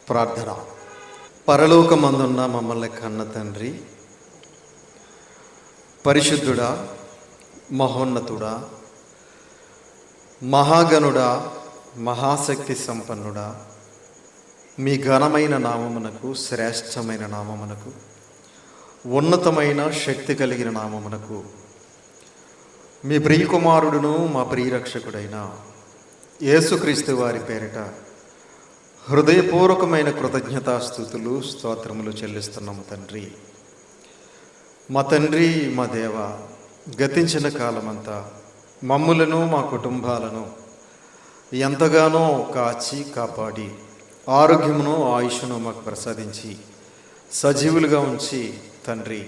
ప్రార్థన. పరలోకమందున్న మమ్మల్ని కన్న తండ్రి, పరిశుద్ధుడా, మహోన్నతుడా, మహాగణుడా, మహాశక్తి సంపన్నుడా, మీ ఘనమైన నామమునకు, శ్రేష్టమైన నామమునకు, ఉన్నతమైన శక్తి కలిగిన నామమునకు, మీ ప్రియకుమారుడును మా ప్రియరక్షకుడైన యేసుక్రీస్తు వారి పేరిట హృదయపూర్వకమైన కృతజ్ఞతాస్తుతులు, స్తోత్రములు చెల్లిస్తున్నాము తండ్రి. మా తండ్రి, మా దేవ, గతించిన కాలమంతా మమ్ములను మా కుటుంబాలను ఎంతగానో కాచి కాపాడి ఆరోగ్యమును ఆయుష్ను మాకు ప్రసాదించి సజీవులుగా ఉంచి తండ్రి,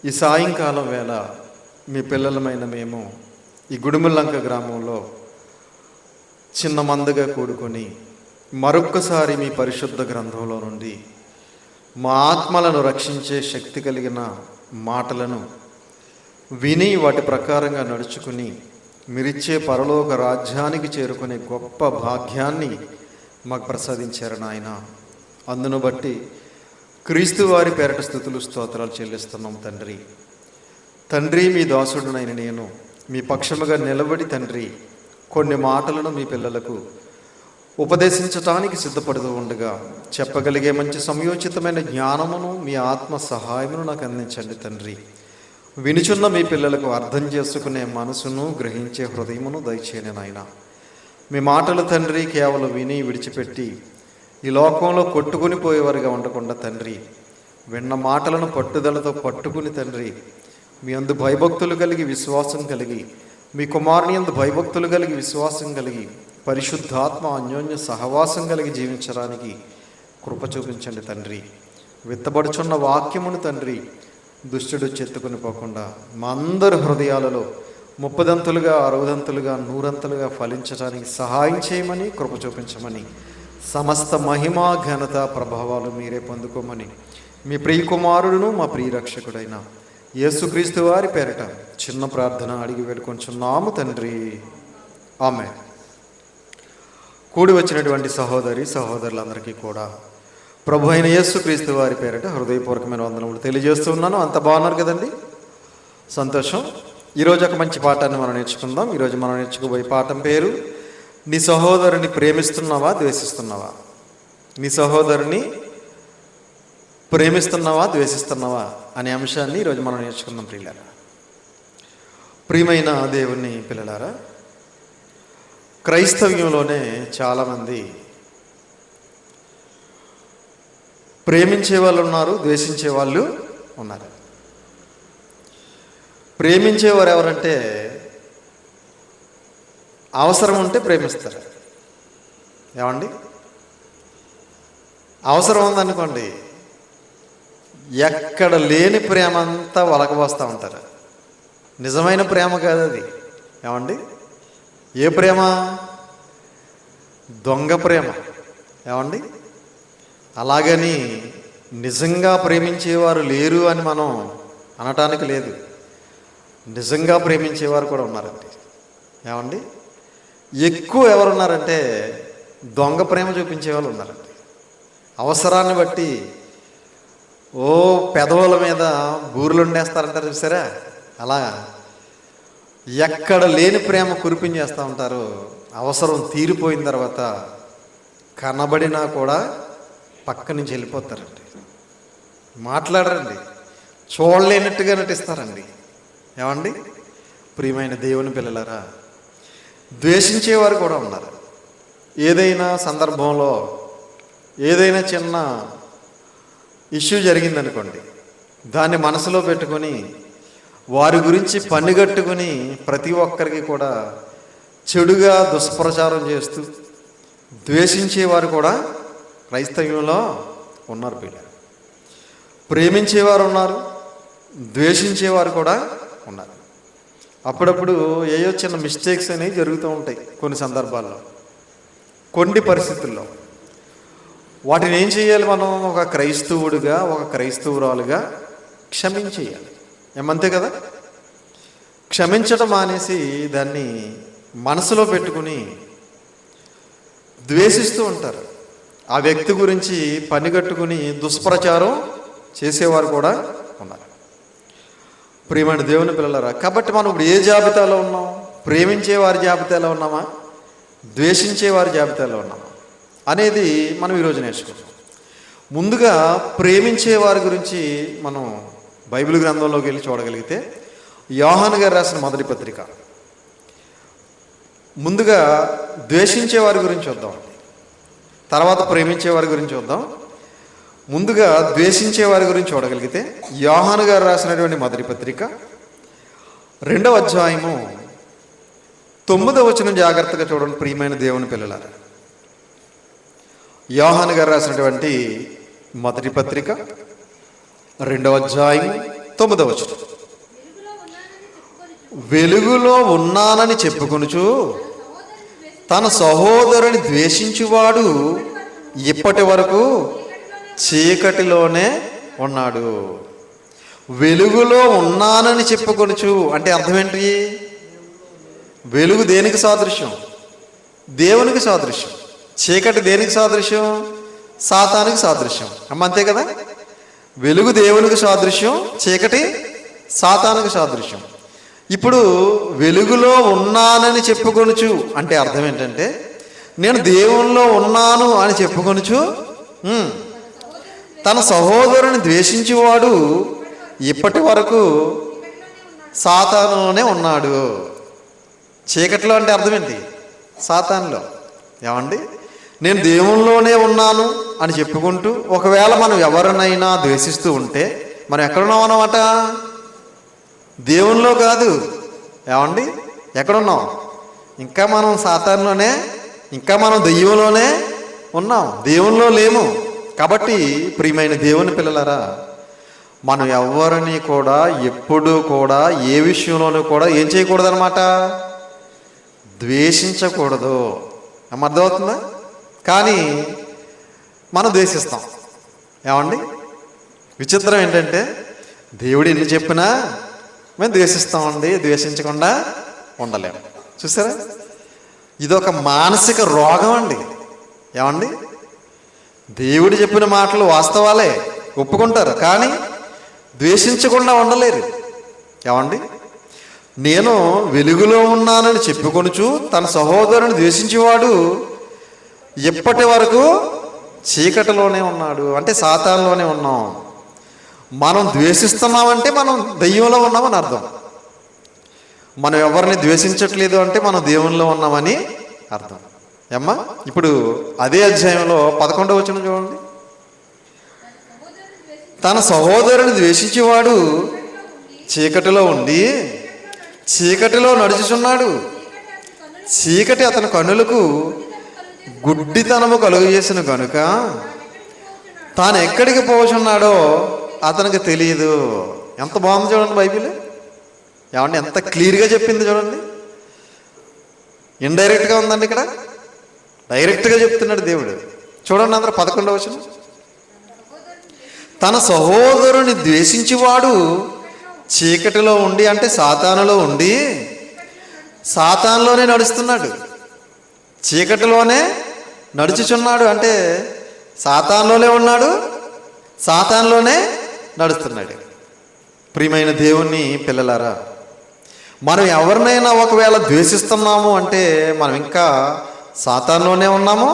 ఈ సాయంకాలం వేళ మీ పిల్లలమైన మేము ఈ గుడిముల్లంక గ్రామంలో చిన్న మందగా కూడుకొని మరొక్కసారి మీ పరిశుద్ధ గ్రంథంలో నుండి మా ఆత్మలను రక్షించే శక్తి కలిగిన మాటలను విని వాటి ప్రకారంగా నడుచుకుని మీరిచ్చే పరలోక రాజ్యానికి చేరుకునే గొప్ప భాగ్యాన్ని మాకు ప్రసాదించారు నాయన. అందును బట్టి క్రీస్తు వారి పేరట స్తుతులు, స్తోత్రాలు చెల్లిస్తున్నాం తండ్రి. తండ్రి, మీ దాసుడునైన నేను మీ పక్షముగా నిలబడి తండ్రి కొన్ని మాటలను మీ పిల్లలకు ఉపదేశించటానికి సిద్ధపడుతూ ఉండగా చెప్పగలిగే మంచి సమయోచితమైన జ్ఞానమును మీ ఆత్మ సహాయమును నాకు అందించండి తండ్రి. వినుచున్న మీ పిల్లలకు అర్థం చేసుకునే మనసును, గ్రహించే హృదయమును దయచేయని నాయన. మీ మాటలు తండ్రి కేవలం విని విడిచిపెట్టి ఈ లోకంలో కొట్టుకుని పోయేవారుగా ఉండకుండా తండ్రి, విన్న మాటలను పట్టుదలతో పట్టుకుని తండ్రి మీ అందు భయభక్తులు కలిగి విశ్వాసం కలిగి, మీ కుమారుని యందు భయభక్తులు కలిగి విశ్వాసం కలిగి పరిశుద్ధాత్మ అన్యోన్య సహవాసం కలిగి జీవించడానికి కృప చూపించండి తండ్రి. విత్తబడుచున్న వాక్యమును తండ్రి దుష్టుడు చెత్తుకుని పోకుండా మా అందరి హృదయాలలో 30దంతులుగా, 60దంతులుగా, 100ంతులుగా ఫలించడానికి సహాయం చేయమని, కృప చూపించమని, సమస్త మహిమ, ఘనత, ప్రభావాలు మీరే పొందుకోమని మీ ప్రియకుమారుడును మా ప్రియరక్షకుడైన యేసుక్రీస్తు వారి పేరిట చిన్న ప్రార్థన అడిగి వేడుకొంచున్నాము తండ్రి. ఆమేన్. కూడి వచ్చినటువంటి సహోదరి సహోదరులందరికీ కూడా ప్రభు అయిన యేసుక్రీస్తు వారి పేరిట హృదయపూర్వకమైన వందనములు తెలియజేస్తున్నాను. అంత బాగున్నారు కదండి? సంతోషం. ఈరోజు ఒక మంచి పాఠాన్ని మనం నేర్చుకుందాం. ఈరోజు మనం నేర్చుకోబోయే పాఠం పేరు నీ సహోదరుని ప్రేమిస్తున్నావా, ద్వేషిస్తున్నావా? నీ సహోదరుని ప్రేమిస్తున్నావా, ద్వేషిస్తున్నావా అనే అంశాన్ని ఈరోజు మనం నేర్చుకుందాం ప్రియులారా. ప్రియమైన దేవుని పిల్లలారా, క్రైస్తవ్యంలోనే చాలామంది ప్రేమించే వాళ్ళు ఉన్నారు, ద్వేషించే వాళ్ళు ఉన్నారు. ప్రేమించేవారు ఎవరంటే అవసరం ఉంటే ప్రేమిస్తారు. ఏమండి? అవసరం ఉందనుకోండి, ఎక్కడ లేని ప్రేమ అంతా వలకబోస్తూ ఉంటారు. నిజమైన ప్రేమ కాదు అది. ఏమండి? ఏ ప్రేమ? దొంగ ప్రేమ. ఏమండి? అలాగని నిజంగా ప్రేమించేవారు లేరు అని మనం అనటానికి లేదు. నిజంగా ప్రేమించేవారు కూడా ఉన్నారండి. ఏమండి? ఎక్కువ ఎవరున్నారంటే దొంగ ప్రేమ చూపించే వాళ్ళు ఉన్నారండి. అవసరాన్ని బట్టి పెదవుల మీద బూరులు ఉండేస్తారంటారు చూసారా? అలా ఎక్కడ లేని ప్రేమ కురిపించేస్తూ ఉంటారు. అవసరం తీరిపోయిన తర్వాత కనబడినా కూడా పక్క నుంచి వెళ్ళిపోతారండి. మాట్లాడరండి, చూడలేనట్టుగా నటిస్తారండి. ఏమండి? ప్రియమైన దేవుని పిల్లలారా, ద్వేషించేవారు కూడా ఉన్నారు. ఏదైనా సందర్భంలో ఏదైనా చిన్న ఇష్యూ జరిగిందనుకోండి, దాన్ని మనసులో పెట్టుకొని వారి గురించి పనిగట్టుకుని ప్రతి ఒక్కరికి కూడా చెడుగా దుష్ప్రచారం చేస్తూ ద్వేషించేవారు కూడా క్రైస్తవ్యంలో ఉన్నారు పిల్లలు. ప్రేమించేవారు ఉన్నారు, ద్వేషించేవారు కూడా ఉన్నారు. అప్పుడప్పుడు ఏయో చిన్న మిస్టేక్స్ అనేవి జరుగుతూ ఉంటాయి కొన్ని సందర్భాల్లో, కొన్ని పరిస్థితుల్లో. వాటిని ఏం చేయాలి? మనం ఒక క్రైస్తవుడిగా, ఒక క్రైస్తవురాలుగా క్షమించేయాలి. ఏమంతే కదా? క్షమించడం మానేసి దాన్ని మనసులో పెట్టుకుని ద్వేషిస్తూ ఉంటారు. ఆ వ్యక్తి గురించి పనిగట్టుకుని దుష్ప్రచారం చేసేవారు కూడా ఉన్నారు. ప్రియమైన దేవుని పిల్లలారా, కాబట్టి మనం ఇప్పుడు ఏ జాబితాలో ఉన్నాం? ప్రేమించే వారి జాబితాలో ఉన్నామా, ద్వేషించే వారి జాబితాలో ఉన్నామా అనేది మనం ఈరోజు నేర్చుకుంటాం. ముందుగా ప్రేమించే వారి గురించి మనం బైబిల్ గ్రంథంలోకి వెళ్ళి చూడగలిగితే యోహాను గారు రాసిన మొదటి పత్రిక. ముందుగా ద్వేషించే వారి గురించి చూద్దాం, తర్వాత ప్రేమించే వారి గురించి చూద్దాం. ముందుగా ద్వేషించే వారి గురించి చూడగలిగితే యోహాను గారు రాసినటువంటి మొదటి పత్రిక 2వ అధ్యాయము 9వ వచనం జాగ్రత్తగా చూడండి. ప్రియమైన దేవుని పిల్లలారా, యోహాను గారు రాసినటువంటి మొదటి పత్రిక 2వ అధ్యాయం 9వ వచనం. వెలుగులో ఉన్నానని చెప్పుకొనుచు తన సహోదరుని ద్వేషించువాడు ఇప్పటి వరకు చీకటిలోనే ఉన్నాడు. వెలుగులో ఉన్నానని చెప్పుకొనుచు అంటే అర్థం ఏంటి? వెలుగు దేనికి సాదృశ్యం? దేవునికి సాదృశ్యం. చీకటి దేనికి సాదృశ్యం? సాతానికి సాదృశ్యం. అంతే కదా. వెలుగు దేవునికి సాదృశ్యం, చీకటి సాతానికి సాదృశ్యం. ఇప్పుడు వెలుగులో ఉన్నానని చెప్పుకొనుచు అంటే అర్థం ఏంటంటే, నేను దేవునిలో ఉన్నాను అని చెప్పుకొనుచు తన సహోదరుని ద్వేషించేవాడు ఇప్పటి వరకు సాతానులోనే ఉన్నాడు. చీకటిలో అంటే అర్థం ఏంటి? సాతానులో. ఏమండి, నేను దేవునిలోనే ఉన్నాను అని చెప్పుకుంటూ ఒకవేళ మనం ఎవరినైనా ద్వేషిస్తూ ఉంటే మనం ఎక్కడున్నాం అన్నమాట? దేవునిలో కాదు. ఏమండి, ఎక్కడున్నాం? ఇంకా మనం సాతానులోనే, ఇంకా మనం దెయ్యంలోనే ఉన్నాం, దేవునిలో లేము. కాబట్టి ప్రియమైన దేవుని పిల్లలారా, మనం ఎవరిని కూడా ఎప్పుడూ కూడా ఏ విషయంలోనూ కూడా ఏం చేయకూడదు అనమాట? ద్వేషించకూడదు. అర్థమవుతుందా? కానీ మనం ద్వేషిస్తాం. ఏమండి, విచిత్రం ఏంటంటే దేవుడు ఎన్ని చెప్పినా మేము ద్వేషిస్తామండి, ద్వేషించకుండా ఉండలేము. చూసారా, ఇదొక మానసిక రోగం అండి. ఏమండి, దేవుడు చెప్పిన మాటలు వాస్తవాలే, ఒప్పుకుంటారు, కానీ ద్వేషించకుండా ఉండలేరు. ఏమండి, నేను వెలుగులో ఉన్నానని చెప్పుకొనుచు తన సహోదరుని ద్వేషించేవాడు ఎప్పటి వరకు చీకటిలోనే ఉన్నాడు అంటే సాతానులోనే ఉన్నాం. మనం ద్వేషిస్తున్నామంటే మనం దెయ్యంలో ఉన్నామని అర్థం. మనం ఎవరిని ద్వేషించట్లేదు అంటే మనం దేవునిలో ఉన్నామని అర్థం. ఏమ్మా, ఇప్పుడు అదే అధ్యాయంలో 11వ వచనం చూడండి. తన సహోదరుని ద్వేషించేవాడు చీకటిలో ఉండి చీకటిలో నడుచుచున్నాడు. చీకటి అతని కన్నులకు గుడ్డితనము కలుగజేసిన కనుక తాను ఎక్కడికి పోచున్నాడో అతనికి తెలియదు. ఎంత బాగుంది చూడండి బైబిల్. ఏమండి, ఎంత క్లియర్గా చెప్పింది చూడండి. ఇండైరెక్ట్గా ఉందండి, ఇక్కడ డైరెక్ట్గా చెప్తున్నాడు దేవుడు. చూడండి అందరూ 11వ వచనం. తన సహోదరుని ద్వేషించేవాడు చీకటిలో ఉండి అంటే సాతానులో ఉండి సాతానులోనే నడుస్తున్నాడు. చీకటిలోనే నడుచుచున్నాడు అంటే సాతానులోనే ఉన్నాడు, సాతానులోనే నడుస్తున్నాడు. ప్రియమైన దేవుని పిల్లలారా, మనం ఎవరినైనా ఒకవేళ ద్వేషిస్తున్నాము అంటే మనం ఇంకా సాతానులోనే ఉన్నాము,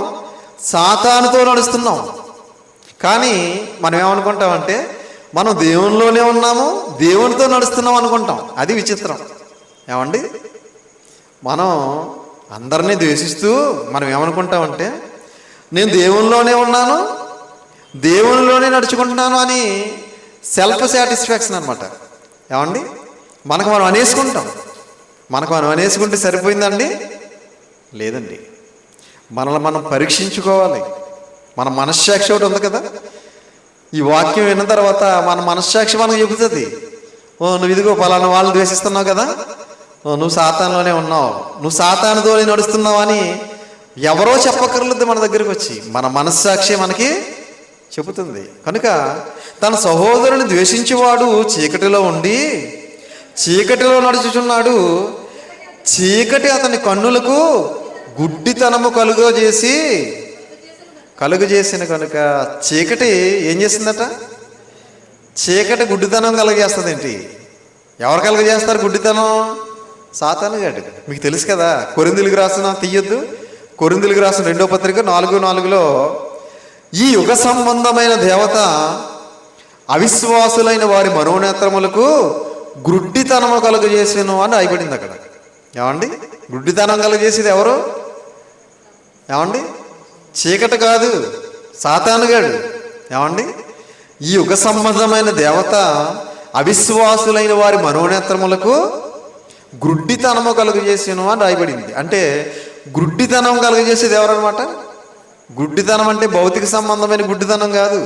సాతానుతో నడుస్తున్నాం. కానీ మనం ఏమనుకుంటామంటే మనం దేవునిలోనే ఉన్నాము, దేవునితో నడుస్తున్నాం అనుకుంటాం. అది విచిత్రం. ఏమండి, మనం అందరినీ ద్వేషిస్తూ మనం ఏమనుకుంటామంటే నేను దేవునిలోనే ఉన్నాను, దేవునిలోనే నడుచుకుంటున్నాను అని సెల్ఫ్ సాటిస్ఫాక్షన్ అనమాట. ఏమండి, మనకు మనం అనేసుకుంటాం. మనకు మనం అనేసుకుంటే సరిపోయిందండి? లేదండి, మనల్ని మనం పరీక్షించుకోవాలి. మన మనస్సాక్షి ఒకటి ఉంది కదా. ఈ వాక్యం విన్న తర్వాత మన మనస్సాక్షి మనకు చెబుతుంది, ఓ నువ్వు ఇదిగో పలానా వాళ్ళని ద్వేషిస్తున్నావు కదా, ఓ నువ్వు సాతానులోనే ఉన్నావు, నువ్వు సాతానుతోనే నడుస్తున్నావు అని ఎవరో చెప్పక్కర్లేదు. మన దగ్గరికి వచ్చి మన మనస్సాక్షి మనకి చెబుతుంది. కనుక తన సహోదరుని ద్వేషించేవాడు చీకటిలో ఉండి చీకటిలో నడుచుచున్నాడు. చీకటి అతని కన్నులకు గుడ్డితనము కలుగజేసి కలుగు చేసిన కనుక చీకటి ఏం చేసిందట? చీకటి గుడ్డితనం కలుగజేస్తుంది ఏంటి? ఎవరు కలుగజేస్తారు గుడ్డితనం? సాతానుగాడు. మీకు తెలుసు కదా, కొరింథీయులకు రాసిన తీయొద్దు, కొరింథీయులకు రాసిన 2వ పత్రిక 4:4లో ఈ యుగ సంబంధమైన దేవత అవిశ్వాసులైన వారి మనోనేత్రములకు గుడ్డితనము కలుగజేసాను అని రాయబడింది అక్కడ. ఏమండి? గుడ్డితనం కలుగజేసేది ఎవరు? ఏమండి? చీకటి కాదు, సాతానుగాడు. ఏమండి? ఈ యుగ సంబంధమైన దేవత అవిశ్వాసులైన వారి మనోనేత్రములకు గుడ్డితనము కలుగజేసాను అని రాయబడింది. అంటే గుడ్డితనం కలుగజేసేది ఎవరన్నమాట? గుడ్డితనం అంటే భౌతిక సంబంధమైన గుడ్డితనం కాదు,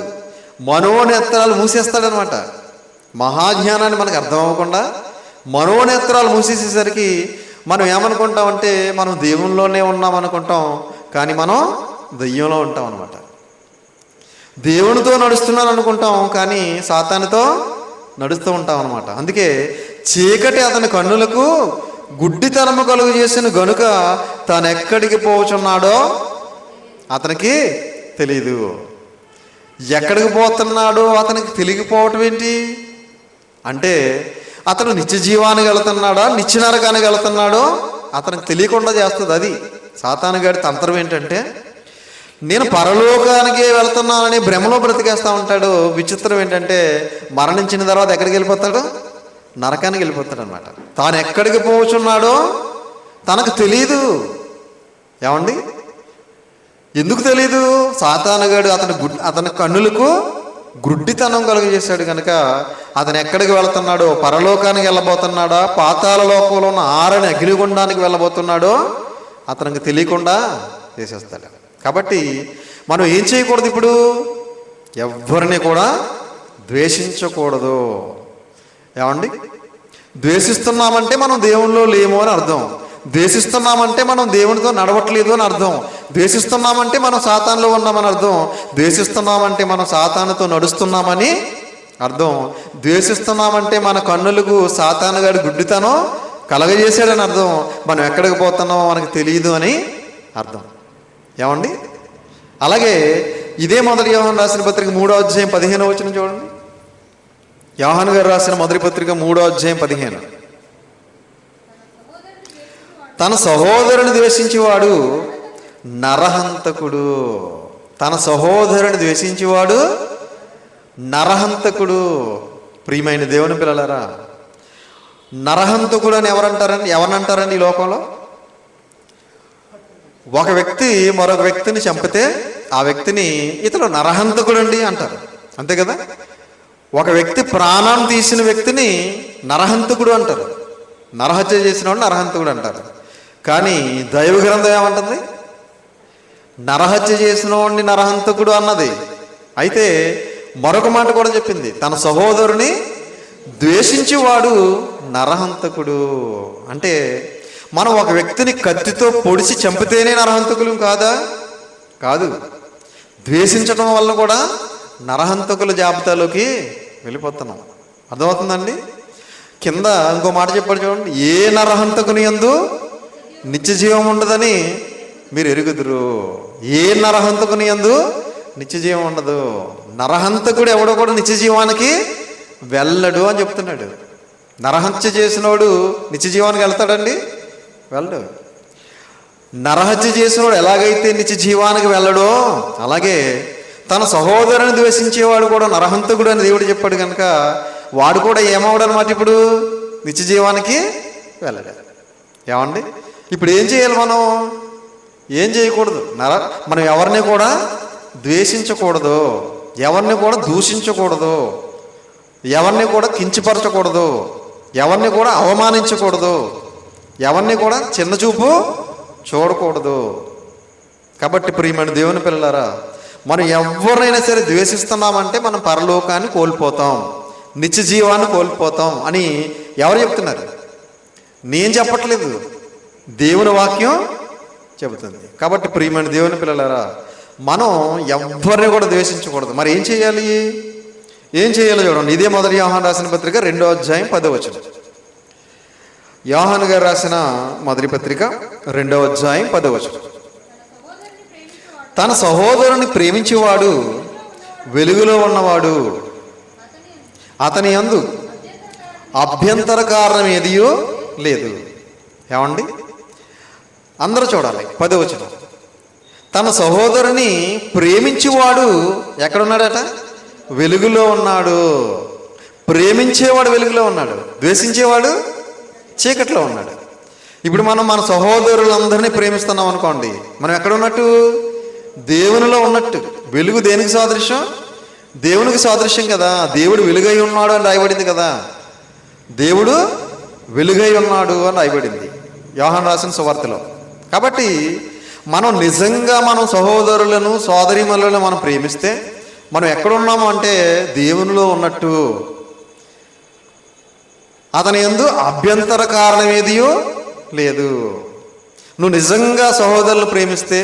మనోనేత్రాలు మూసేస్తాడనమాట. మహాజ్ఞానాన్ని మనకు అర్థం అవ్వకుండా మనోనేత్రాలు మూసేసేసరికి మనం ఏమనుకుంటామంటే మనం దేవునిలోనే ఉన్నాం అనుకుంటాం, కానీ మనం దెయ్యంలో ఉంటాం అనమాట. దేవునితో నడుస్తున్నాను అనుకుంటాం, కానీ సాతానుతో నడుస్తూ ఉంటాం అనమాట. అందుకే చీకటి అతని కన్నులకు గుడ్డితనము కలుగు చేసిన గనుక తాను ఎక్కడికి పోచున్నాడో అతనికి తెలీదు. ఎక్కడికి పోతున్నాడో అతనికి తెలియకపోవటం ఏంటి అంటే, అతను నిత్య జీవానికి వెళుతున్నాడా నిత్య నరకానికి వెళుతున్నాడో అతనికి తెలియకుండా చేస్తుంది. అది సాతానుగాడి తంత్రం. ఏంటంటే నేను పరలోకానికే వెళ్తున్నానని భ్రమలో బ్రతికేస్తూ ఉంటాడు. విచిత్రం ఏంటంటే మరణించిన తర్వాత ఎక్కడికి వెళ్ళిపోతాడు? నరకానికి వెళ్ళిపోతాడు అనమాట. తాను ఎక్కడికి పోచున్నాడో తనకు తెలీదు. ఏమండి? ఎందుకు తెలీదు? సాతానుగాడు అతని కన్నులకు గుడ్డితనం కలుగజేశాడు కనుక అతను ఎక్కడికి వెళుతున్నాడో, పరలోకానికి వెళ్ళబోతున్నాడా, పాతాళ లోకంలో ఉన్న ఆరని అగ్నిగుండానికి వెళ్ళబోతున్నాడో అతనికి తెలియకుండా చేసేస్తాడు. కాబట్టి మనం ఏం చేయకూడదు? ఇప్పుడు ఎవరిని కూడా ద్వేషించకూడదు. ఏమండి? ద్వేషిస్తున్నామంటే మనం దేవునిలో లేము అని అర్థం. ద్వేషిస్తున్నామంటే మనం దేవునితో నడవట్లేదు అని అర్థం. ద్వేషిస్తున్నామంటే మనం సాతానులో ఉన్నామని అర్థం. ద్వేషిస్తున్నామంటే మనం సాతానుతో నడుస్తున్నామని అర్థం. ద్వేషిస్తున్నామంటే మన కన్నులకు సాతానుగాడి గుడ్డితనం కలగజేశాడని అర్థం. మనం ఎక్కడికి పోతున్నామో మనకు తెలియదు అని అర్థం. ఏమండి? అలాగే ఇదే మొదటి యోహాను రాసిన పత్రిక 3వ అధ్యాయం 15వ వచనం చూడండి. యోహాను గారు రాసిన మొదటి పత్రిక 3వ అధ్యాయం 15. తన సహోదరుని ద్వేషించేవాడు నరహంతకుడు. తన సహోదరుని ద్వేషించేవాడు నరహంతకుడు. ప్రియమైన దేవుని పిల్లలారా, నరహంతకుడు అని ఎవరంటారండి ఈ లోకంలో? ఒక వ్యక్తి మరొక వ్యక్తిని చంపితే ఆ వ్యక్తిని ఇతడు నరహంతకుడు అండి అంటారు. అంతే కదా? ఒక వ్యక్తి ప్రాణం తీసిన వ్యక్తిని నరహంతకుడు అంటారు. నరహత్య చేసిన వాడు నరహంతకుడు అంటారు. కానీ దైవ గ్రంథం ఏమంటుంది? నరహత్య చేసిన వాడిని నరహంతకుడు అన్నది. అయితే మరొక మాట కూడా చెప్పింది, తన సహోదరుని ద్వేషించేవాడు నరహంతకుడు. అంటే మనం ఒక వ్యక్తిని కత్తితో పొడిచి చంపితేనే నరహంతకులు కాదా? కాదు. ద్వేషించడం వల్ల కూడా నరహంతకుల జాబితాలోకి వెళ్ళిపోతున్నాం. అర్థమవుతుందండి? కింద ఇంకో మాట చెప్పాడు చూడండి, ఏ నరహంతకుని యందు నిత్య జీవం ఉండదని మీరు ఎరుగుదురు. ఏ నరహంతకుని యందు నిత్య జీవం ఉండదు. నరహంతకుడు ఎవడో కూడా నిత్య జీవానికి వెళ్ళడు అని చెప్తున్నాడు. నరహత్య చేసినోడు నిత్య జీవానికి వెళ్తాడండి? వెళ్ళడు. నరహత్య చేసినోడు ఎలాగైతే నిత్య జీవానికి వెళ్ళడో అలాగే తన సహోదరుని ద్వేషించేవాడు కూడా నరహంతకుడు అని దేవుడు చెప్పాడు కనుక వాడు కూడా ఏమవడు అనమాట? ఇప్పుడు నిత్య జీవానికి వెళ్ళడు. ఏమండి? ఇప్పుడు ఏం చేయాలి? మనం ఏం చేయకూడదు. మనం ఎవరిని కూడా ద్వేషించకూడదు, ఎవరిని కూడా దూషించకూడదు, ఎవరిని కూడా కించపరచకూడదు, ఎవరిని కూడా అవమానించకూడదు, ఎవరిని కూడా చిన్నచూపు చూడకూడదు. కాబట్టి ప్రియమైన దేవుని పిల్లలారా, మనం ఎవరినైనా సరే ద్వేషిస్తున్నామంటే మనం పరలోకాన్ని కోల్పోతాం, నిత్య జీవాన్ని కోల్పోతాం అని ఎవరు చెప్తున్నారు? నేను చెప్పట్లేదు, దేవుని వాక్యం చెబుతుంది. కాబట్టి ప్రియమైన దేవుని పిల్లలారా, మనం ఎవరిని కూడా ద్వేషించకూడదు. మరి ఏం చేయాలి? ఏం చేయాలో చూడండి. ఇదే మొదటి యోహాను రాసిన పత్రిక 2వ అధ్యాయం 10వ వచనం. యోహాను గారు రాసిన మొదటి పత్రిక 2వ అధ్యాయం 10వ వచనం. తన సహోదరుని ప్రేమించేవాడు వెలుగులో ఉన్నవాడు, అతని యందు అభ్యంతర కారణం ఏదియో లేదు. ఏమండి, అందరూ చూడాలి. 10వ వచనం. తన సహోదరుని ప్రేమించేవాడు ఎక్కడున్నాడట? వెలుగులో ఉన్నాడు. ప్రేమించేవాడు వెలుగులో ఉన్నాడు, ద్వేషించేవాడు చీకట్లో ఉన్నాడు. ఇప్పుడు మనం మన సహోదరులందరినీ ప్రేమిస్తున్నాం అనుకోండి, మనం ఎక్కడ ఉన్నట్టు? దేవునిలో ఉన్నట్టు. వెలుగు దేనికి సాదృశ్యం? దేవునికి సాదృశ్యం కదా. దేవుడు వెలుగై ఉన్నాడు అని రాయబడింది కదా. దేవుడు వెలుగై ఉన్నాడు అని రాయబడింది యోహాను రాసిన సువార్తలో. కాబట్టి మనం నిజంగా మనం సహోదరులను సోదరీమణులను మనం ప్రేమిస్తే మనం ఎక్కడున్నాము అంటే దేవునిలో ఉన్నట్టు. అతని యందు అభ్యంతర కారణం ఏదియో లేదు. నువ్వు నిజంగా సహోదరులు ప్రేమిస్తే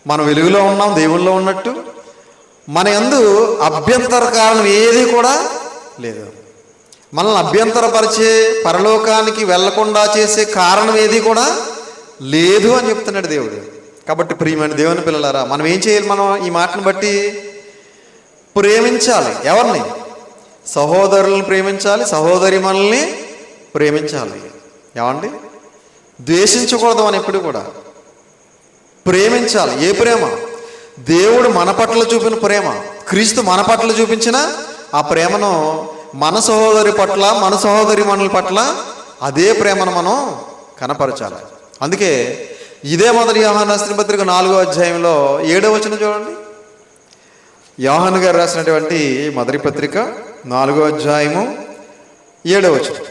మనం వెలుగులో ఉన్నాం, దేవుల్లో ఉన్నట్టు. మన యందు అభ్యంతర కారణం ఏది కూడా లేదు. మనల్ని అభ్యంతరపరిచే, పరలోకానికి వెళ్లకుండా చేసే కారణం ఏది కూడా లేదు అని చెప్తున్నాడు దేవుడు. కాబట్టి ప్రియమైన దేవుని పిల్లలారా, మనం ఏం చేయాలి? మనం ఈ మాటను బట్టి ప్రేమించాలి. ఎవరిని? సహోదరులను ప్రేమించాలి, సహోదరి మనల్ని ప్రేమించాలి. ఏమండి, ద్వేషించకూడదు అని ఎప్పుడు కూడా ప్రేమించాలి. ఏ ప్రేమ? దేవుడు మన పట్ల చూపిన ప్రేమ, క్రీస్తు మన పట్ల చూపించిన ఆ ప్రేమను మన సహోదరి పట్ల, మన సహోదరి మనుల పట్ల అదే ప్రేమను మనం కనపరచాలి. అందుకే ఇదే మొదటి యోహాను రాసిన పత్రిక 4వ అధ్యాయంలో 7వ వచనం చూడండి. యోహాను గారు రాసినటువంటి మొదటి పత్రిక 4వ అధ్యాయము 7వ వచనం.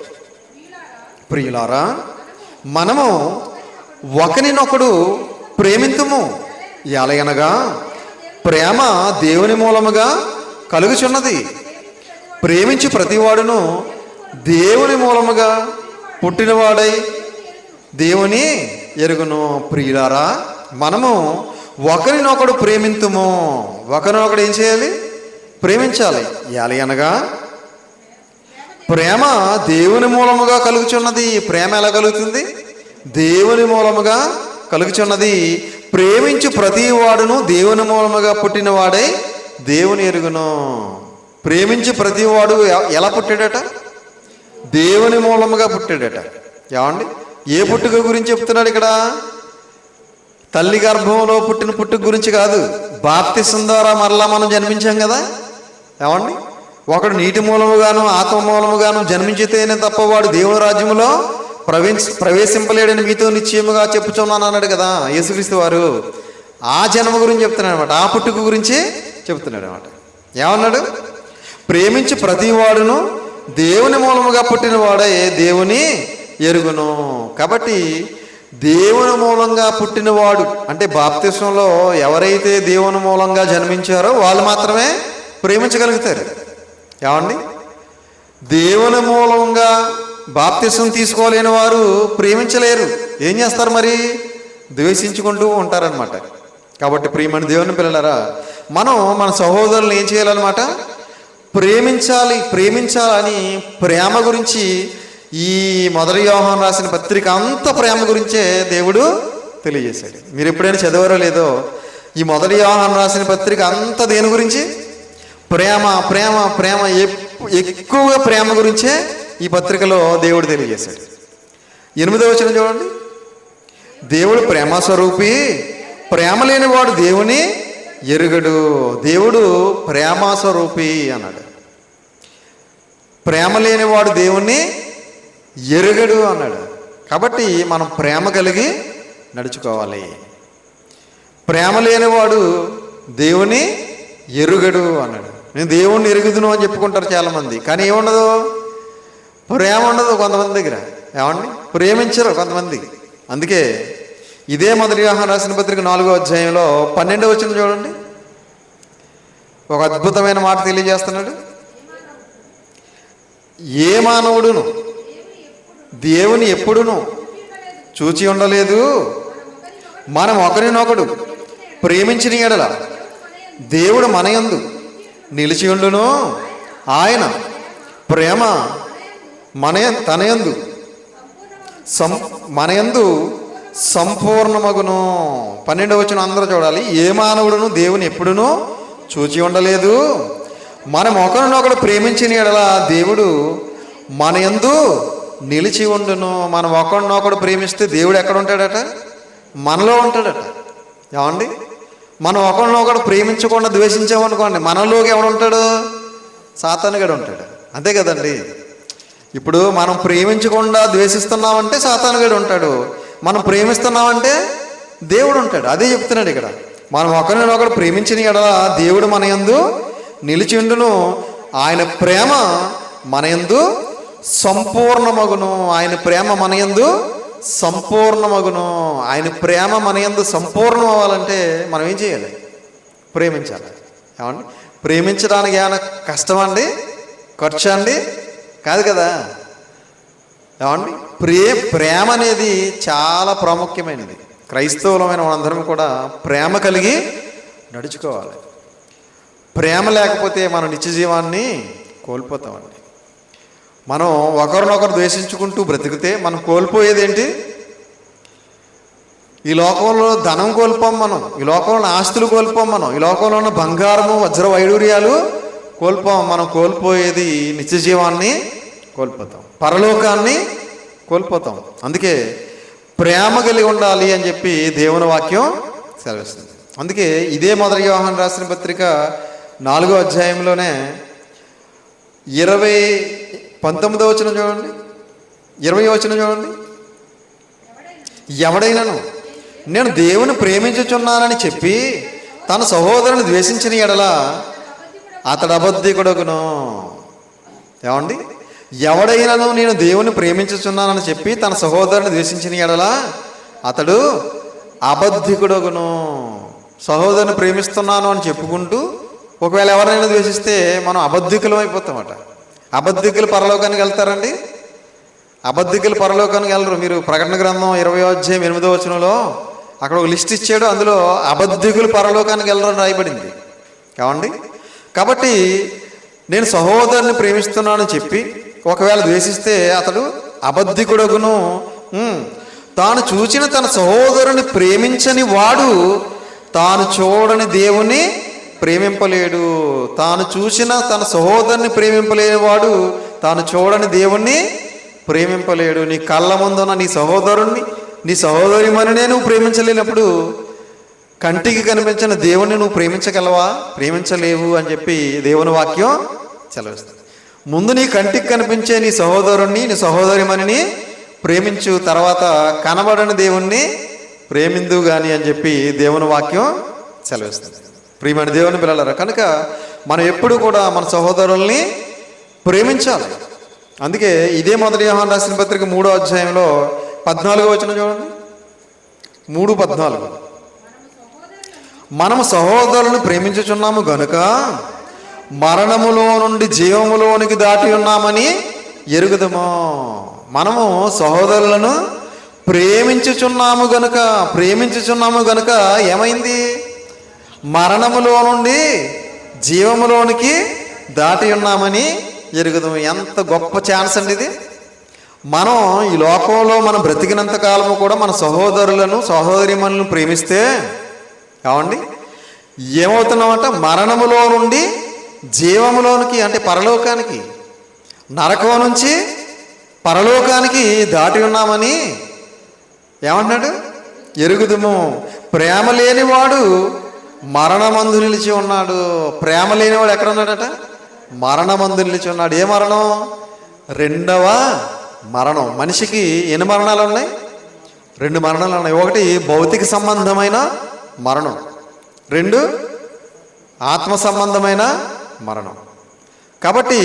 ప్రియులారా, మనము ఒకరినొకడు ప్రేమింతుము, ఎలయనగా ప్రేమ దేవుని మూలముగా కలుగుచున్నది. ప్రేమించి ప్రతివాడును దేవుని మూలముగా పుట్టినవాడై దేవుని ఎరుగును. ప్రియులారా, మనము ఒకరినొకడు ప్రేమింతుము. ఒకరినొకడు ఏం చేయాలి? ప్రేమించాలి. ఎలయనగా ప్రేమ దేవుని మూలముగా కలుగుచున్నది. ప్రేమ ఎలా కలుగుతుంది? దేవుని మూలముగా కలుగుచున్నది. ప్రేమించు ప్రతి వాడును దేవుని మూలముగా పుట్టినవాడై దేవుని ఎరుగును. ప్రేమించి ప్రతివాడు ఎలా పుట్టాడట? దేవుని మూలముగా పుట్టాడట. ఏమండి, ఏ పుట్టుక గురించి చెప్తున్నాడు ఇక్కడ? తల్లి గర్భంలో పుట్టిన పుట్టుక గురించి కాదు. బాప్తిసం ద్వారా మరలా మనం జన్మించాం కదా. ఏమండి, ఒకడు నీటి మూలముగాను ఆత్మ మూలముగాను జన్మించితేనే తప్ప వాడు దేవుని రాజ్యములో ప్రవేశింపలేడని మీతో నిశ్చయముగా చెప్పుచున్నాను అన్నాడు కదా యేసుక్రీస్తు వారు. ఆ జన్మ గురించి చెప్తున్నాడు అనమాట, ఆ పుట్టుక గురించి చెప్తున్నాడు అనమాట. ఏమన్నాడు? ప్రేమించి ప్రతివాడును దేవుని మూలముగా పుట్టిన వాడే దేవుని ఎరుగును. కాబట్టి దేవుని మూలంగా పుట్టినవాడు అంటే బాప్తిస్మంలో ఎవరైతే దేవుని మూలంగా జన్మించారో వాళ్ళు మాత్రమే ప్రేమించగలుగుతారు. ఏమండి, దేవుని మూలంగా బాప్తిస్మం తీసుకోలేని వారు ప్రేమించలేరు. ఏం చేస్తారు మరి? ద్వేషించుకుంటూ ఉంటారనమాట. కాబట్టి ప్రియమైన దేవుని పిల్లలారా, మనం మన సహోదరులను ఏం చేయాలన్నమాట? ప్రేమించాలి. ప్రేమించాలని ప్రేమ గురించి ఈ మొదటి యోహాను రాసిన పత్రిక అంత ప్రేమ గురించే దేవుడు తెలియజేశాడు. మీరు ఎప్పుడైనా చదివారో లేదో, ఈ మొదటి యోహాను రాసిన పత్రిక అంత దేని గురించి? ప్రేమ ప్రేమ ప్రేమ, ఎక్కువగా ప్రేమ గురించే ఈ పత్రికలో దేవుడు తెలియజేశాడు. 8వ వచనం చూడండి. దేవుడు ప్రేమ స్వరూపి, ప్రేమ లేనివాడు దేవుని ఎరుగడు. దేవుడు ప్రేమ స్వరూపి అన్నాడు. ప్రేమ లేనివాడు దేవుణ్ణి ఎరుగడు అన్నాడు. కాబట్టి మనం ప్రేమ కలిగి నడుచుకోవాలి. ప్రేమ లేనివాడు దేవుని ఎరుగడు అన్నాడు. నేను దేవుణ్ణి ఎరుగుదును అని చెప్పుకుంటారు చాలామంది, కానీ ఏముండదు? ప్రేమ ఉండదు కొంతమంది దగ్గర. ఏమండి, ప్రేమించరు కొంతమంది. అందుకే ఇదే మొదటి యోహాను రాసిన పత్రిక 4వ అధ్యాయంలో 12వ వచనం చూడండి. ఒక అద్భుతమైన మాట తెలియజేస్తున్నాడు. ఏ మానవుడును దేవుని ఎప్పుడును చూచి ఉండలేదు. మనం ఒకరినొకడు ప్రేమించిన ఎడల దేవుడు మనయందు నిలిచి ఉండును. ఆయన ప్రేమ మనయందు సంపూర్ణమగును. 12వ వచనం అందరూ చూడాలి. ఏ మానవుడును దేవుని ఎప్పుడునూ చూచి ఉండలేదు. మనం ఒకరినొకడు ప్రేమించిన యెడల దేవుడు మన యందు నిలిచి ఉండును. మనం ఒకరినొకడు ప్రేమిస్తే దేవుడు ఎక్కడ ఉంటాడట? మనలో ఉంటాడట. ఏమండి, మనం ఒకరినొకడు ప్రేమించకుండా ద్వేషించామనుకోండి, మనలోకి ఎవడు ఉంటాడు? సాతానుగాడు ఉంటాడు. అంతే కదండి. ఇప్పుడు మనం ప్రేమించకుండా ద్వేషిస్తున్నామంటే సాతానుగాడు ఉంటాడు, మనం ప్రేమిస్తున్నామంటే దేవుడు ఉంటాడు. అదే చెప్తున్నాడు ఇక్కడ. మనం ఒకరినొకడు ప్రేమించిన యెడల దేవుడు మన యందు నిలిచిండును. ఆయన ప్రేమ మన యందు సంపూర్ణమగును. ఆయన ప్రేమ మన యందు సంపూర్ణమగును. ఆయన ప్రేమ మన యందు సంపూర్ణం అవ్వాలంటే మనం ఏం చేయాలి? ప్రేమించాలి. ఏమండి, ప్రేమించడానికి ఏమైనా కష్టమండి? ఖర్చు అండి? కాదు కదా. ఏమండి, ప్రేమ అనేది చాలా ప్రాముఖ్యమైనది. క్రైస్తవులమైన మనందరం కూడా ప్రేమ కలిగి నడుచుకోవాలి. ప్రేమ లేకపోతే మనం నిత్య జీవాన్ని కోల్పోతామండి. మనం ఒకరినొకరు ద్వేషించుకుంటూ బ్రతికితే మనం కోల్పోయేది ఏంటి? ఈ లోకంలో ధనం కోల్పోం మనం, ఈ లోకంలో ఆస్తులు కోల్పోం మనం, ఈ లోకంలో ఉన్న బంగారము వజ్ర వైడూర్యాలు కోల్పోం. మనం కోల్పోయేది నిత్య జీవాన్ని కోల్పోతాం, పరలోకాన్ని కోల్పోతాం. అందుకే ప్రేమ కలిగి ఉండాలి అని చెప్పి దేవుని వాక్యం సెలవిస్తుంది. అందుకే ఇదే మొదటి యోహాను రాసిన పత్రిక 4వ అధ్యాయంలోనే 19వ వచనం చూడండి, 20వ వచనం చూడండి. ఎవడైనాను నేను దేవుని ప్రేమించుచున్నానని చెప్పి తన సహోదరుని ద్వేషించిన యెడల అతడు అబద్ధికుడగును. ఏమండి, ఎవడైనాను నేను దేవుని ప్రేమించుచున్నానని చెప్పి తన సహోదరుని ద్వేషించిన యెడల అతడు అబద్ధికుడగును. సహోదరుని ప్రేమిస్తున్నాను అని చెప్పుకుంటూ ఒకవేళ ఎవరైనా ద్వేషిస్తే మనం అబద్ధికులం అయిపోతామట. అబద్ధికులు పరలోకానికి వెళ్తారండి? అబద్ధికులు పరలోకానికి వెళ్ళరు. మీరు ప్రకటన గ్రంథం 20వ అధ్యాయం 8వ వచనంలో అక్కడ ఒక లిస్ట్ ఇచ్చాడు, అందులో అబద్ధికులు పరలోకానికి వెళ్ళరని రాయబడింది. కావండి, కాబట్టి నేను సహోదరుని ప్రేమిస్తున్నానని చెప్పి ఒకవేళ ద్వేషిస్తే అతడు అబద్ధికుడగును. తాను చూచిన తన సహోదరుని ప్రేమించని వాడు తాను చూడని దేవుని ప్రేమింపలేడు. తాను చూసిన తన సహోదరుని ప్రేమింపలేని వాడు తాను చూడని దేవుణ్ణి ప్రేమింపలేడు. నీ కళ్ళ ముందున్న నీ సహోదరుణ్ణి, నీ సహోదరి మననే నువ్వు ప్రేమించలేనప్పుడు కంటికి కనిపించిన దేవుణ్ణి నువ్వు ప్రేమించగలవా? ప్రేమించలేవు అని చెప్పి దేవుని వాక్యం సెలవిస్తుంది. ముందు నీ కంటికి కనిపించే నీ సహోదరుణ్ణి, నీ సహోదరి మనని ప్రేమించు, తర్వాత కనబడని దేవుణ్ణి ప్రేమిందు గాని అని చెప్పి దేవుని వాక్యం సెలవిస్తుంది. ప్రియమైన దేవుని పిల్లలారా, కనుక మనం ఎప్పుడు కూడా మన సహోదరుల్ని ప్రేమించాలి. అందుకే ఇదే మొదటి యోహాను రాసిన పత్రిక 3వ అధ్యాయంలో 14వ వచనం చూడండి. 3:14 మనము సహోదరులను ప్రేమించుచున్నాము గనుక మరణములో నుండి జీవములోనికి దాటి ఉన్నామని ఎరుగుదము. మనము సహోదరులను ప్రేమించుచున్నాము గనుక ఏమైంది? మరణములో నుండి జీవములోనికి దాటి ఉన్నామని ఎరుగుదము. ఎంత గొప్ప ఛాన్స్ అండి ఇది. మనం ఈ లోకంలో మనం బ్రతికినంత కాలము కూడా మన సహోదరులను సహోదరిమణులను ప్రేమిస్తే కావండి ఏమవుతున్నామంట? మరణములో నుండి జీవములోనికి, అంటే పరలోకానికి, నరకం నుంచి పరలోకానికి దాటి ఉన్నామని ఏమంటున్నాడు? ఎరుగుదుము. ప్రేమ లేనివాడు మరణమందు నిలిచి ఉన్నాడు. ప్రేమ లేనివాడు ఎక్కడ ఉన్నాడట? మరణమందు నిలిచి ఉన్నాడు. ఏ మరణం? రెండవ మరణం. మనిషికి ఎన్ని మరణాలు ఉన్నాయి? 2 మరణాలు ఉన్నాయి. ఒకటి భౌతిక సంబంధమైన మరణం, 2 ఆత్మ సంబంధమైన మరణం. కాబట్టి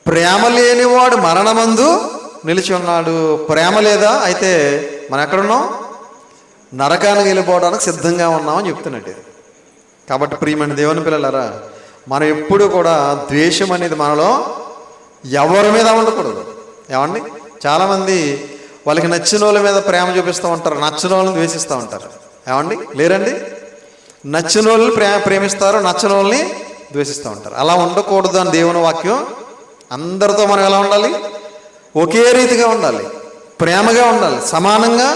ప్రేమ లేనివాడు మరణమందు నిలిచి ఉన్నాడు. ప్రేమ లేదా? అయితే మనం ఎక్కడున్నాం? నరకానికి వెళ్ళిపోవడానికి సిద్ధంగా ఉన్నామని చెప్తున్నట్టు. కాబట్టి ప్రియమైన దేవుని పిల్లలారా, మనం ఎప్పుడు కూడా ద్వేషం అనేది మనలో ఎవరి మీద ఉండకూడదు. ఏమండి, చాలామంది వాళ్ళకి నచ్చిన వాళ్ళ మీద ప్రేమ చూపిస్తూ ఉంటారు, నచ్చిన వాళ్ళని ద్వేషిస్తూ ఉంటారు. ఏమండి, లేరండి? నచ్చిన వాళ్ళని ప్రేమిస్తారు, నచ్చిన వాళ్ళని ద్వేషిస్తూ ఉంటారు. అలా ఉండకూడదు అని దేవుని వాక్యం. అందరితో మనం ఎలా ఉండాలి? ఒకే రీతిగా ఉండాలి. ప్రేమగా ఉండాలి, సమానంగా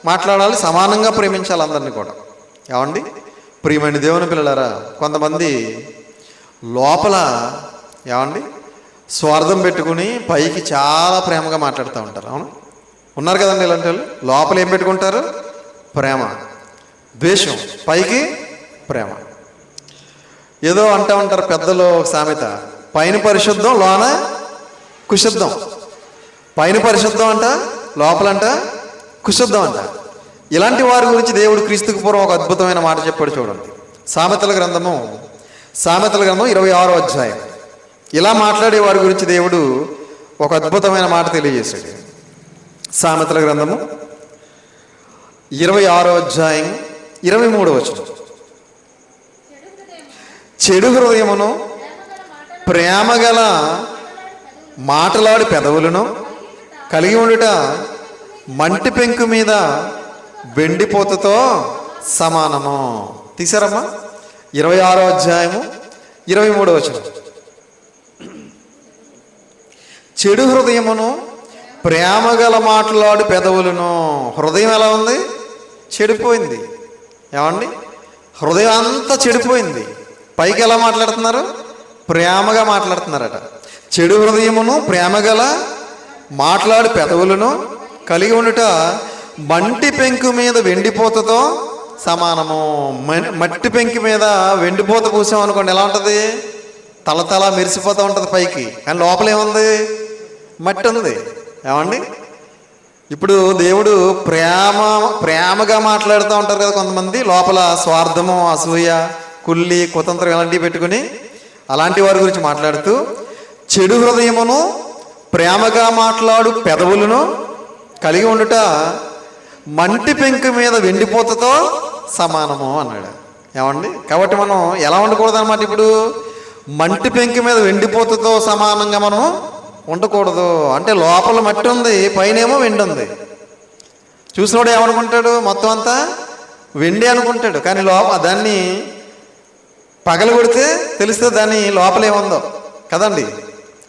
మాట్లాడాలి, సమానంగా ప్రేమించాలి అందరినీ కూడా. ఏమండి ప్రియమైన దేవుని పిల్లలారా, కొంతమంది లోపల ఏమండి స్వార్థం పెట్టుకుని పైకి చాలా ప్రేమగా మాట్లాడుతూ ఉంటారు. అవును, ఉన్నారు కదండి ఇలాంటి వాళ్ళు. లోపల ఏం పెట్టుకుంటారు? ప్రేమ, ద్వేషం, పైకి ప్రేమ. ఏదో అంటూ ఉంటారు పెద్దలు సామెత, పైన పరిశుద్ధం లోన కుశుద్ధం. పైన పరిశుద్ధం అంట, లోపలంట కుశుద్ధం అంట. ఇలాంటి వారి గురించి దేవుడు క్రీస్తుకు పూర్వం ఒక అద్భుతమైన మాట చెప్పాడు. చూడండి, సామెతల గ్రంథం 26వ అధ్యాయం. ఇలా మాట్లాడే వారి గురించి దేవుడు ఒక అద్భుతమైన మాట తెలియజేశాడు. సామెతల గ్రంథము 26వ అధ్యాయం 23వ వచనం. చెడు హృదయమును ప్రేమగల మాటలాడి పెదవులను కలిగి ఉండుట మంటి పెంకు మీద వెండిపోతతో సమానము. తీసారమ్మా? 26వ అధ్యాయము 23వ వచనం. చెడు హృదయమును ప్రేమగల మాటలాడు పెదవులను. హృదయం ఎలా ఉంది? చెడిపోయింది. ఏమండి హృదయం అంతా చెడిపోయింది. పైకి ఎలా మాట్లాడుతున్నారు? ప్రేమగా మాట్లాడుతున్నారట. చెడు హృదయమును ప్రేమగల మాట్లాడు పెదవులను కలిగి ఉండుట మంటి పెంకు మీద వెండిపోతతో సమానము. మట్టి పెంకు మీద వెండిపోత పూసామనుకోండి, ఎలా ఉంటుంది? తలతల మెరిసిపోతూ ఉంటుంది పైకి, కానీ లోపల ఏముంది? మట్టి ఉంది. ఏమండి ఇప్పుడు దేవుడు ప్రేమగా మాట్లాడుతూ ఉంటారు కదా కొంతమంది, లోపల స్వార్థము, అసూయ, కుల్లి, కుతంత్రం ఇలాంటివి పెట్టుకుని, అలాంటి వారి గురించి మాట్లాడుతూ చెడు హృదయమును ప్రేమగా మాట్లాడు పెదవులను కలిగి ఉండుట మంటి పెంకు మీద వెండిపోతతో సమానము అన్నాడు. ఏమండి కాబట్టి మనం ఎలా ఉండకూడదు అన్నమాట. ఇప్పుడు మంటి పెంకు మీద వెండిపోతతో సమానంగా మనం ఉండకూడదు. అంటే లోపల మట్టి ఉంది, పైనేమో వెండి ఉంది. చూసినోడు ఏమనుకుంటాడు? మొత్తం అంతా వెండి అనుకుంటాడు, కానీ దాన్ని పగలు కొడితే తెలుస్తుంది దాని లోపల ఏముందో కదండి.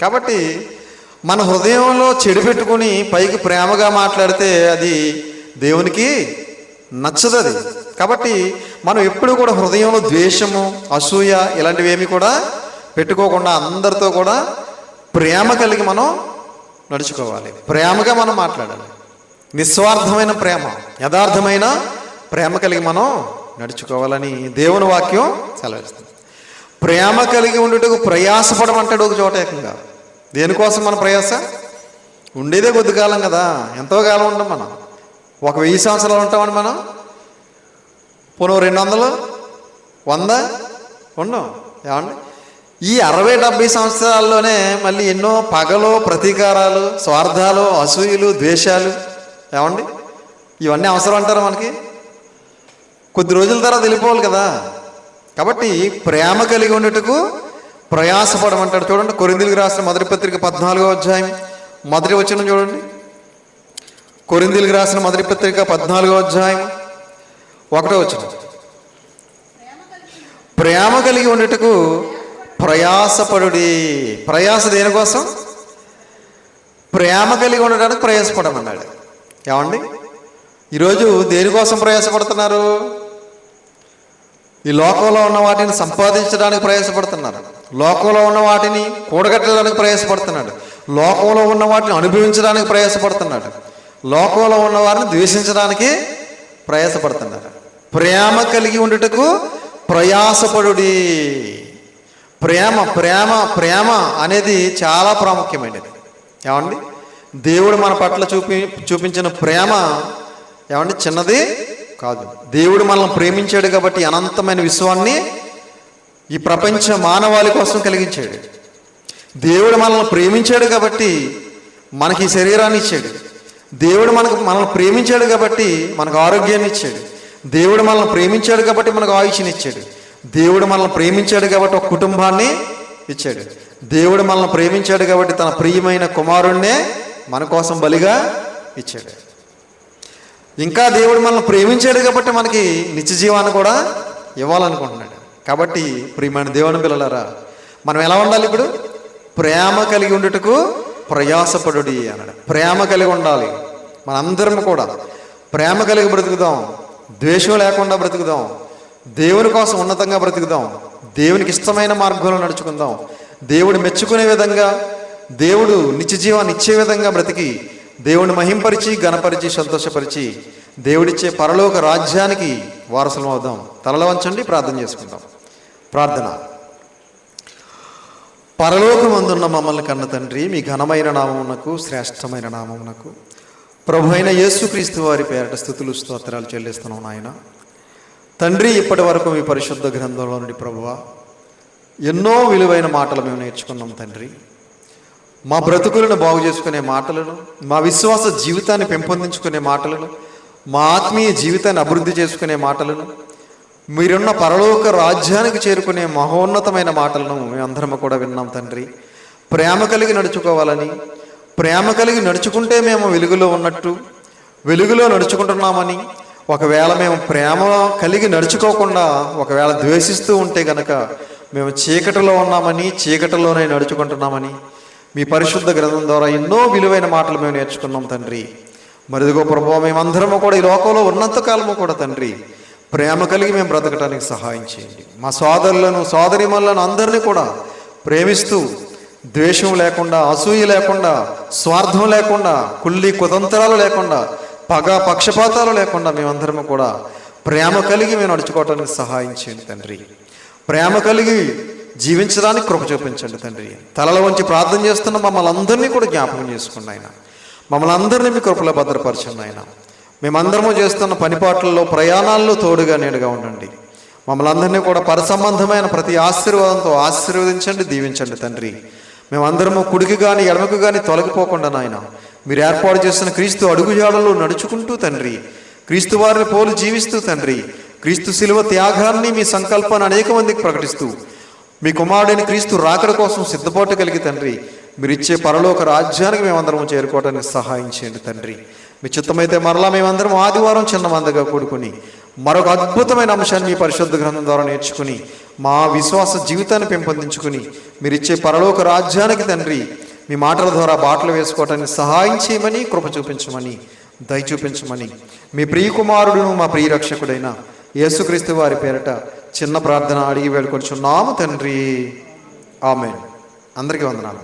కాబట్టి మన హృదయంలో చెడు పెట్టుకుని పైకి ప్రేమగా మాట్లాడితే అది దేవునికి నచ్చదు అది. కాబట్టి మనం ఎప్పుడు కూడా హృదయంలో ద్వేషము, అసూయ ఇలాంటివి ఏమి కూడా పెట్టుకోకుండా అందరితో కూడా ప్రేమ కలిగి మనం నడుచుకోవాలి. ప్రేమగా మనం మాట్లాడాలి. నిస్వార్థమైన ప్రేమ, యథార్థమైన ప్రేమ కలిగి మనం నడుచుకోవాలని దేవుని వాక్యం సెలవిస్తుంది. ప్రేమ కలిగి ఉండుటకు ప్రయాసపడమంటాడు ఒక చోట ఏకంగా. దేనికోసం మన ప్రయాస? ఉండేదే కొద్ది కాలం కదా, ఎంతో కాలం ఉంటాం మనం. 1000 సంవత్సరాలు ఉంటామని మనం, పోను 200, 100 ఉన్నాం. ఏమండి ఈ 60-70 సంవత్సరాల్లోనే మళ్ళీ ఎన్నో పగలు, ప్రతీకారాలు, స్వార్థాలు, అసూయలు, ద్వేషాలు, ఏమండి ఇవన్నీ అవసరం అంటారా మనకి? కొద్ది రోజుల తర్వాత వెళ్ళిపోవాలి కదా. కాబట్టి ప్రేమ కలిగి ఉండేటకు ప్రయాసపడమంటాడు. చూడండి, కొరింథీయులకు రాసిన మొదటి పత్రిక 14వ అధ్యాయం 1వ వచనం చూడండి. కొరింథీయులకు రాసిన మొదటి పత్రిక 14వ అధ్యాయం 1వ వచనం. ప్రేమ కలిగి ఉండేటకు ప్రయాసపడుడి. ప్రయాస దేనికోసం? ప్రేమ కలిగి ఉండడానికి ప్రయాసపడమన్నాడు. ఏమండి ఈరోజు దేనికోసం ప్రయాసపడుతున్నారు? ఈ లోకంలో ఉన్న వాటిని సంపాదించడానికి ప్రయాసపడుతున్నారు. లోకంలో ఉన్న వాటిని కూడగట్టడానికి ప్రయాసపడుతున్నాడు. లోకంలో ఉన్న వాటిని అనుభవించడానికి ప్రయాసపడుతున్నాడు. లోకంలో ఉన్న వారిని ద్వేషించడానికి ప్రయాసపడుతున్నారు. ప్రేమ కలిగి ఉండుటకు ప్రయాసపడుడి. ప్రేమ ప్రేమ ప్రేమ అనేది చాలా ప్రాముఖ్యమైనది. ఏమండి దేవుడు మన పట్ల చూపించిన ప్రేమ ఏమండి చిన్నది కాదు. దేవుడు మనల్ని ప్రేమించాడు కాబట్టి అనంతమైన విశ్వాన్ని ఈ ప్రపంచ మానవాళి కోసం కలిగించాడు. దేవుడు మనల్ని ప్రేమించాడు కాబట్టి మనకి ఈ శరీరాన్ని ఇచ్చాడు. దేవుడు మనల్ని ప్రేమించాడు కాబట్టి మనకు ఆరోగ్యాన్ని ఇచ్చాడు. దేవుడు మనల్ని ప్రేమించాడు కాబట్టి మనకు ఆయుష్ని ఇచ్చాడు. దేవుడు మనల్ని ప్రేమించాడు కాబట్టి ఒక కుటుంబాన్ని ఇచ్చాడు. దేవుడు మనల్ని ప్రేమించాడు కాబట్టి తన ప్రియమైన కుమారుణ్ణే మన కోసం బలిగా ఇచ్చాడు. ఇంకా దేవుడు మనల్ని ప్రేమించాడు కాబట్టి మనకి నిత్య జీవాన్ని కూడా ఇవ్వాలనుకుంటున్నాడు. కాబట్టి ప్రియమైన దేవుని పిల్లలారా, మనం ఎలా ఉండాలి? ఇప్పుడు ప్రేమ కలిగి ఉండుటకు ప్రయాసపడుడి అన్నాడు. ప్రేమ కలిగి ఉండాలి. మనందరం కూడా ప్రేమ కలిగి బ్రతుకుదాం, ద్వేషం లేకుండా బ్రతుకుదాం, దేవుని కోసం ఉన్నతంగా బ్రతుకుదాం, దేవునికి ఇష్టమైన మార్గంలో నడుచుకుందాం, దేవుడు మెచ్చుకునే విధంగా, దేవుడు నిత్య జీవాన్ని ఇచ్చే విధంగా బ్రతికి దేవుని మహింపరిచి, ఘనపరిచి, సంతోషపరిచి దేవుడిచ్చే పరలోక రాజ్యానికి వారసులం అవుదాం. తలలు వంచండి, ప్రార్థన చేసుకుందాం. ప్రార్థన. పరలోకమందున్న మమ్మల్ని కన్న తండ్రి, మీ ఘనమైన నామమునకు, శ్రేష్టమైన నామమునకు, ప్రభు అయిన యేసుక్రీస్తు వారి పేరట స్తుతులు స్తోత్రాలు చెల్లిస్తున్నాం నాయన. తండ్రి, ఇప్పటి వరకు మీ పరిశుద్ధ గ్రంథంలో నుండి ప్రభువా ఎన్నో విలువైన మాటలు మేము నేర్చుకున్నాం తండ్రి. మా బ్రతుకులను బాగు చేసుకునే మాటలను, మా విశ్వాస జీవితాన్ని పెంపొందించుకునే మాటలను, మా ఆత్మీయ జీవితాన్ని అభివృద్ధి చేసుకునే మాటలను, మీరున్న పరలోక రాజ్యానికి చేరుకునే మహోన్నతమైన మాటలను మేమందరం కూడా విన్నాం తండ్రి. ప్రేమ కలిగి నడుచుకోవాలని, ప్రేమ కలిగి నడుచుకుంటే మేము వెలుగులో ఉన్నట్టు, వెలుగులో నడుచుకుంటున్నామని, ఒకవేళ మేము ప్రేమ కలిగి నడుచుకోకుండా ఒకవేళ ద్వేషిస్తూ ఉంటే గనక మేము చీకటిలో ఉన్నామని, చీకటిలోనే నడుచుకుంటున్నామని మీ పరిశుద్ధ గ్రంథం ద్వారా ఎన్నో విలువైన మాటలు మేము నేర్చుకున్నాం తండ్రి. మరిదిగో ప్రభువా, మేమందరము కూడా ఈ లోకంలో ఉన్నంతకాలము కూడా తండ్రి ప్రేమ కలిగి మేము బ్రతకటానికి సహాయం చేయండి. మా సోదరులను, సోదరిమణులను అందరినీ కూడా ప్రేమిస్తూ, ద్వేషం లేకుండా, అసూయ లేకుండా, స్వార్థం లేకుండా, కుళ్ళి కుతంత్రాలు లేకుండా, పగ పక్షపాతాలు లేకుండా మేమందరము కూడా ప్రేమ కలిగి మేము నడుచుకోవటానికి సహాయం చేయండి తండ్రి. ప్రేమ కలిగి జీవించడానికి కృప చూపించండి తండ్రి. తలల వంచి ప్రార్థన చేస్తున్న మమ్మల్ని అందరినీ కూడా జ్ఞాపకం చేసుకోండి ఆయన. మమ్మల్ని అందరినీ మీ కృపలో భద్రపరచండి ఆయన. మేమందరము చేస్తున్న పనిపాట్లలో, ప్రయాణాల్లో తోడుగా నీడగా ఉండండి. మమ్మల్ని అందరినీ కూడా పరసంబంధమైన ప్రతి ఆశీర్వాదంతో ఆశీర్వదించండి, దీవించండి తండ్రి. మేమందరము కుడికి కానీ ఎడమకు కానీ తొలగిపోకుండా నాయన మీరు ఏర్పాటు చేసిన క్రీస్తు అడుగుజాడలో నడుచుకుంటూ తండ్రి, క్రీస్తు వారిని పోలు జీవిస్తూ తండ్రి, క్రీస్తు శిలువ త్యాగాన్ని, మీ సంకల్పాన్ని అనేక మందికి ప్రకటిస్తూ మీ కుమారుడైన క్రీస్తు రాకడ కోసం సిద్ధపాటు కలిగి తండ్రి మీరు ఇచ్చే పరలోక రాజ్యానికి మేమందరం చేరుకోవడానికి సహాయం చేయండి తండ్రి. మీ చిత్తమైతే మరలా మేమందరం ఆదివారం చిన్న మందగా కూడుకుని మరొక అద్భుతమైన అంశాన్ని మీ పరిశుద్ధ గ్రంథం ద్వారా నేర్చుకుని మా విశ్వాస జీవితాన్ని పెంపొందించుకుని మీరు ఇచ్చే పరలోక రాజ్యానికి తండ్రి మీ మాటల ద్వారా బాటలు వేసుకోవటానికి సహాయం చేయమని, కృప చూపించమని, దయ చూపించమని మీ ప్రియ కుమారుడును మా ప్రియ రక్షకుడైన యేసుక్రీస్తు వారి పేరట చిన్న ప్రార్థన అడిగి వేడుకొంచున్నాము తండ్రి. ఆమేన్. అందరికీ వందనాలు.